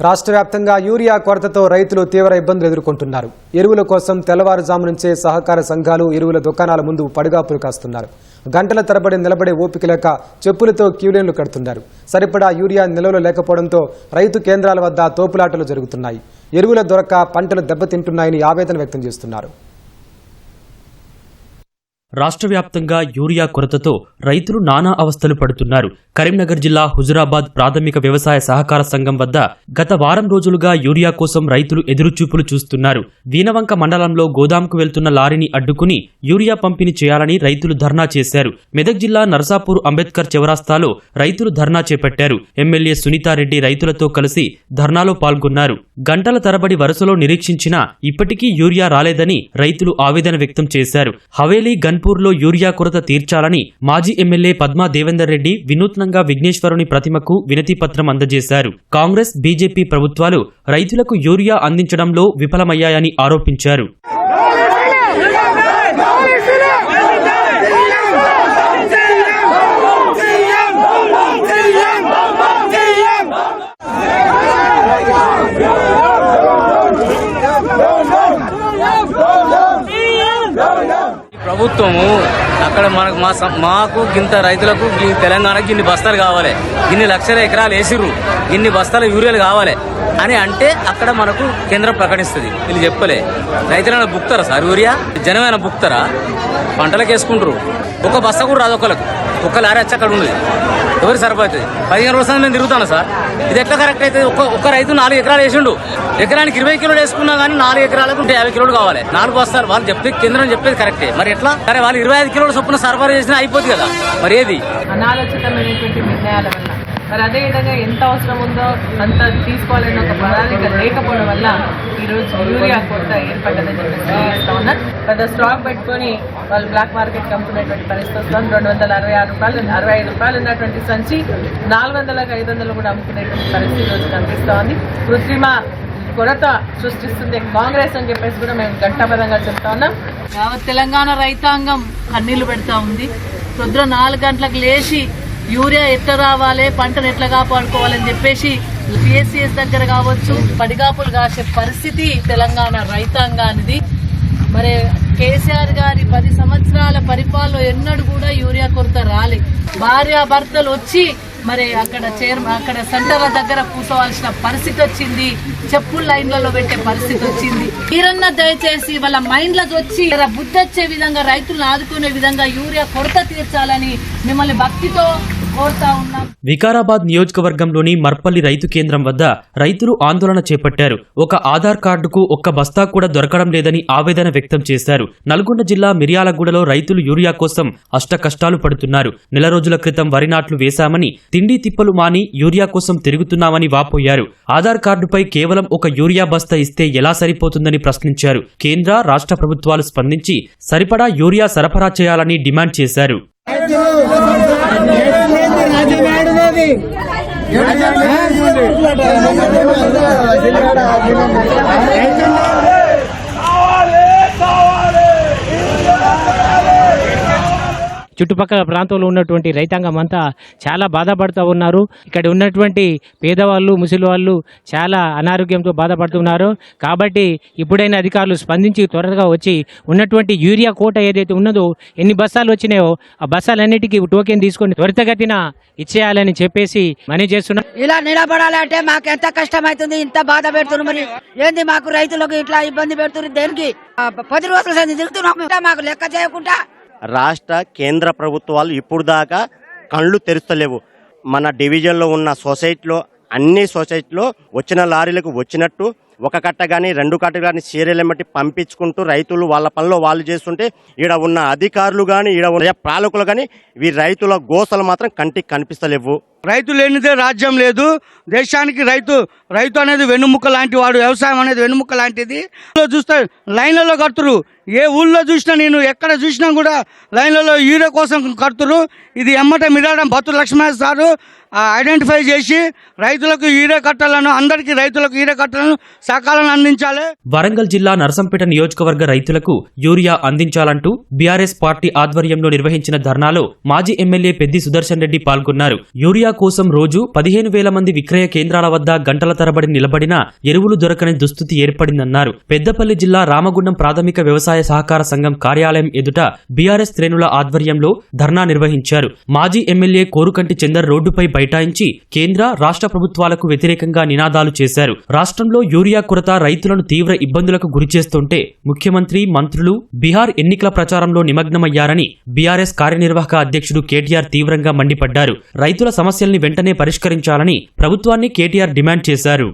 రాష్ట్ర వ్యాప్తంగా యూరియా కొరతతో రైతులు తీవ్ర ఇబ్బందులు ఎదుర్కొంటున్నారు. ఎరువుల కోసం తెల్లవారుజాము నుంచే సహకార సంఘాలు ఎరువుల దుకాణాల ముందు పడిగాపులు కాస్తున్నారు. గంటల తరబడి నిలబడే ఓపిక లేక చెప్పులతో క్యూలైన్లు కడుతున్నారు. సరిపడా యూరియా నిల్వలు లేకపోవడంతో రైతు కేంద్రాల వద్ద తోపులాటలు జరుగుతున్నాయి. ఎరువుల దొరక పంటలు దెబ్బతింటున్నాయని ఆవేదన వ్యక్తం చేస్తున్నారు. రాష్ట్ర వ్యాప్తంగా యూరియా కొరతతో రైతులు నానా అవస్థలు పడుతున్నారు. కరీంనగర్ జిల్లా హుజురాబాద్ ప్రాథమిక వ్యవసాయ సహకార సంఘం వద్ద గత వారం రోజులుగా యూరియా కోసం రైతులు ఎదురుచూపులు చూస్తున్నారు. వీనవంక మండలంలో గోదాంకు వెళ్తున్న లారీని అడ్డుకుని యూరియా పంపిణీ చేయాలని రైతులు ధర్నా చేశారు. మెదక్ జిల్లా నర్సాపూర్ అంబేద్కర్ చౌరాస్తాలో రైతులు ధర్నా చేపట్టారు. ఎమ్మెల్యే సునీతారెడ్డి రైతులతో కలిసి ధర్నాలో పాల్గొన్నారు. గంటల తరబడి వరుసలో నిరీక్షించినా ఇప్పటికీ యూరియా రాలేదని రైతులు ఆవేదన వ్యక్తం చేశారు. హవేలీ గన్పూర్లో యూరియా కొరత తీర్చాలని మాజీ ఎమ్మెల్యే పద్మా దేవేందర్ రెడ్డి వినూత్నంగా విఘ్నేశ్వరుని ప్రతిమకు వినతి పత్రం అందజేశారు. కాంగ్రెస్ బీజేపీ ప్రభుత్వాలు రైతులకు యూరియా అందించడంలో విఫలమయ్యాయని ఆరోపించారు. ప్రభుత్వము అక్కడ మాకు గింత రైతులకు తెలంగాణకి ఇన్ని బస్తాలు కావాలి, ఇన్ని లక్షల ఎకరాలు వేసిర్రు, ఇన్ని బస్తాల యూరియాలు కావాలి అని అంటే అక్కడ మనకు కేంద్రం ప్రకటిస్తుంది. వీళ్ళు చెప్పలే. రైతులైనా బుక్తారా సార్ యూరియా? జనమైనా బుక్తారా? పంటలకు వేసుకుంటారు. ఒక బస్తా కూడా రాదు ఒకళ్ళకు. ఒక్క లారీ వచ్చి అక్కడ ఉండదు. ఎవరు సరిపోతుంది? 15 రోజుల మేము తిరుగుతాను సార్. ఇది ఎట్లా కరెక్ట్ అయితే? ఒక్క రైతు 4 ఎకరాలు వేసిండు. ఎకరానికి 20 కిలోలు వేసుకున్నా కానీ 4 ఎకరాలకు 50 కిలోలు కావాలి. 4 బస్తాలు వాళ్ళు చెప్తే కేంద్రం చెప్పేది కరెక్టే. మరి ఎట్లా? సరే వాళ్ళు 25 కిలోల చొప్పున సరఫరా చేసినా అయిపోతుంది కదా. మరి ఏది అనాలోచితమైనటువంటి నిర్ణయాల వల్ల మరి అదేవిధంగా ఎంత అవసరం ఉందో అంత తీసుకోవాలన్న ఒక ప్రణాళిక లేకపోవడం వల్ల ఈరోజు యూరియా కొరత ఏర్పడ్డదని చెప్పేసి తెలియజేస్తా ఉన్నా. పెద్ద స్టాక్ పెట్టుకొని వాళ్ళు బ్లాక్ మార్కెట్ అమ్ముకునేటువంటి పరిస్థితి వస్తుంది. 266 రూపాయలు 65 రూపాయలు ఉన్నటువంటి సంచి 400లకు 500 కూడా అమ్ముకునేటువంటి పరిస్థితి రోజు కనిపిస్తా ఉంది. కృత్రిమ కొరత సృష్టిస్తుంది కాంగ్రెస్ అని చెప్పేసి కూడా మేము ఘంటాపదంగా చెప్తా ఉన్నాం. యావత్ తెలంగాణ రైతాంగం కన్నీళ్లు పెడతా ఉంది. పొద్దున 4 గంటలకు లేచి యూరియా ఎట్లా రావాలి, పంటను ఎట్లా కాపాడుకోవాలని చెప్పేసి పిఎస్సిఎస్ దగ్గర కావచ్చు పడిగాపులు కాసే పరిస్థితి తెలంగాణ రైతాంగానిది. మరి కేసీఆర్ గారి 10 సంవత్సరాల పరిపాలన ఎన్నడూ కూడా యూరియా కొరత రాలే. భార్యాభర్తలు వచ్చి మరి అక్కడ సెంటర్ల దగ్గర కూర్చోవాల్సిన పరిస్థితి వచ్చింది. చెప్పుల లైన్లలో పెట్టే పరిస్థితి వచ్చింది. మీరన్నా దయచేసి వాళ్ళ మైండ్లకు వచ్చి బుద్ధి వచ్చే విధంగా రైతులను ఆదుకునే విధంగా యూరియా కొరత తీర్చాలని మిమ్మల్ని భక్తితో కోరుతా ఉన్నాం. వికారాబాద్ నియోజకవర్గంలోని మర్పల్లి రైతు కేంద్రం వద్ద రైతులు ఆందోళన చేపట్టారు. ఒక ఆధార్ కార్డుకు ఒక్క బస్తా కూడా దొరకడం లేదని ఆవేదన వ్యక్తం చేశారు. నల్గొండ జిల్లా మిర్యాలగూడలో రైతులు యూరియా కోసం అష్టకష్టాలు పడుతున్నారు. నెల రోజుల క్రితం వరి నాట్లు వేశామని తిండి తిప్పలు మాని యూరియా కోసం తిరుగుతున్నామని వాపోయారు. ఆధార్ కార్డుపై కేవలం ఒక యూరియా బస్తా ఇస్తే ఎలా సరిపోతుందని ప్రశ్నించారు. కేంద్ర రాష్ట్ర ప్రభుత్వాలు స్పందించి సరిపడా యూరియా సరఫరా చేయాలని డిమాండ్ చేశారు. చుట్టుపక్కల ప్రాంతంలో ఉన్నటువంటి రైతాంగం అంతా చాలా బాధపడుతూ ఉన్నారు. ఇక్కడ ఉన్నటువంటి పేదవాళ్ళు ముసలి వాళ్ళు చాలా అనారోగ్యంతో బాధపడుతున్నారు. కాబట్టి ఇప్పుడైనా అధికారులు స్పందించి త్వరగా వచ్చి ఉన్నటువంటి యూరియా కోట ఏదైతే ఉన్నదో ఎన్ని బస్తాలు వచ్చినాయో ఆ బస్తాలన్నిటికీ టోకెన్ తీసుకొని త్వరితగతిన ఇచ్చేయాలని చెప్పేసి మనీ చేస్తున్నాం. ఇలా నిలబడాలంటే మాకు ఎంత కష్టం అవుతుంది, ఇంత బాధ పెడుతున్నారు. మరి ఏంది మాకు రైతులకు ఇట్లా ఇబ్బంది పెడుతున్నారు? దేనికి 10 రోజులు తిరుగుతున్నాం మాకు లెక్క చేయకుండా. రాష్ట్ర కేంద్ర ప్రభుత్వాలు ఇప్పుడు దాకా కళ్ళు తెరుస్తలేవు. మన డివిజన్లో ఉన్న సొసైటీలో అన్ని సొసైటీలో వచ్చిన లారీలకు వచ్చినట్టు ఒక కట్ట కానీ 2 కట్ట కానీ సీరియల్ బట్టి పంపించుకుంటూ రైతులు వాళ్ళ పనిలో వాళ్ళు చేస్తుంటే ఈడ ఉన్న అధికారులు కానీ ఈడ ఉన్న పాలకులు కానీ ఈ రైతుల గోసలు మాత్రం కంటికి కనిపిస్తలేవు. రైతు లేనిదే రాజ్యం లేదు. దేశానికి రైతు అనేది వెన్నుముక్క లాంటి వాడు. వ్యవసాయం అనేది వెన్నుముక్క లాంటిది. చూస్తే లైన్లలో కడుతురు. ఏ ఊళ్ళో చూసినా నేను ఎక్కడ చూసినా కూడా లైన్లలో యూరియా కోసం కడుతురు. ఇది ఎమ్మట మిరాడం బత్తు లక్ష్మణ సారు ఐడెంటిఫై చేసి రైతులకు యూరియా కట్టాలను అందరికీ రైతులకు యూరియా కట్టాలను సకాలను అందించాలి. వరంగల్ జిల్లా నరసంపేట నియోజకవర్గ రైతులకు యూరియా అందించాలంటూ బీఆర్ఎస్ పార్టీ ఆధ్వర్యంలో నిర్వహించిన ధర్నాలో మాజీ ఎమ్మెల్యే పెద్ది సుదర్శన్ రెడ్డి పాల్గొన్నారు. యూరియా కోసం రోజు 15,000 మంది విక్రయ కేంద్రాల వద్ద గంటల తరబడి నిలబడినా ఎరువులు దొరకని దుస్థితి ఏర్పడిందన్నారు. పెద్దపల్లి జిల్లా రామగుండం ప్రాథమిక వ్యవసాయ సహకార సంఘం కార్యాలయం ఎదుట బీఆర్ఎస్ శ్రేణుల ఆధ్వర్యంలో ధర్నా నిర్వహించారు. మాజీ ఎమ్మెల్యే కోరుకంటి చందర్ రోడ్డుపై బైఠాయించి కేంద్ర రాష్ట్ర ప్రభుత్వాలకు వ్యతిరేకంగా నినాదాలు చేశారు. రాష్ట్రంలో యూరియా కొరత రైతులను తీవ్ర ఇబ్బందులకు గురిచేస్తుంటే ముఖ్యమంత్రి, మంత్రులు బీహార్ ఎన్నికల ప్రచారంలో నిమగ్నమయ్యారని బీఆర్ఎస్ కార్యనిర్వాహక అధ్యక్షుడు కేటీఆర్ తీవ్రంగా మండిపడ్డారు. రైతుల సమస్యల్ని వెంటనే పరిష్కరించాలని ప్రభుత్వాన్ని కేటీఆర్ డిమాండ్ చేశారు.